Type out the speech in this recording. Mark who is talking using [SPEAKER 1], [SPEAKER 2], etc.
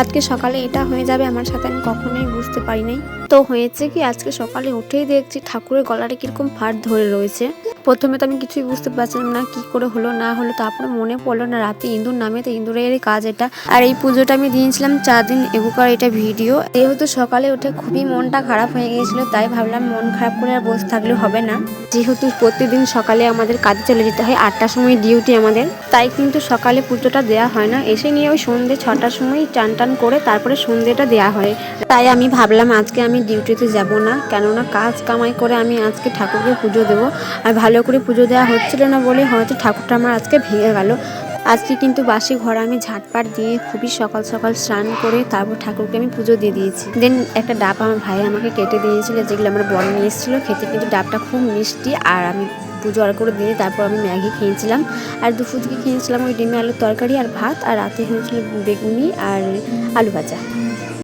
[SPEAKER 1] আজকে সকালে এটা হয়ে যাবে আমার সাথে আমি কখনোই বুঝতে পারি নাই। তো হয়েছে কি, আজকে সকালে উঠেই দেখছি ঠাকুরের গলাটা কিরকম ফাট ধরে রয়েছে। প্রথমে তো আমি কিছুই বুঝতে পারছিলাম না কি করে হলো না হলো, তারপরে মনে পড়লো না রাতে ইঁদুর নামে, তো ইঁদুরের কাজ এটা। আর এই পুজোটা আমি দিয়েছিলাম 4 দিন এগোকার এটা ভিডিও। যেহেতু সকালে উঠে খুবই মনটা খারাপ হয়ে গিয়েছিল, তাই ভাবলাম মন খারাপ করে আর বসে থাকলে হবে না। যেহেতু প্রতিদিন সকালে আমাদের কাজে চলে যেতে হয়, 8টার সময় ডিউটি আমাদের, তাই কিন্তু সকালে পুজোটা দেওয়া হয় না। এসে নিয়ে ওই সন্ধ্যে 6টার সময় টান টান করে তারপরে সন্ধ্যেটা দেওয়া হয়। তাই আমি ভাবলাম আজকে আমি ডিউটিতে যাব না, কেননা কাজ কামাই করে আমি আজকে ঠাকুরকে পুজো দেবো। আর ভালো করে পুজো দেওয়া হচ্ছিল না বলে হয়তো ঠাকুরটা আমার আজকে ভেঙে গেল। আজকে কিন্তু বাসি ঘর আমি ঝাঁটপাট দিয়ে খুবই সকাল সকাল স্নান করে তারপর ঠাকুরকে আমি পুজো দিয়ে দিয়েছি। দেন একটা ডাব আমার ভাই আমাকে কেটে দিয়েছিল, যেগুলো আমার বড় নিয়ে এসেছিলো খেতে, কিন্তু ডাবটা খুব মিষ্টি। আর আমি পুজো আর করে দিয়ে তারপর আমি ম্যাগি খেয়েছিলাম। আর দুপুর থেকে খেয়েছিলাম ওই ডিমে আলুর তরকারি আর ভাত। আর রাতে হয়েছিল বেগুনি আর আলু ভাজা।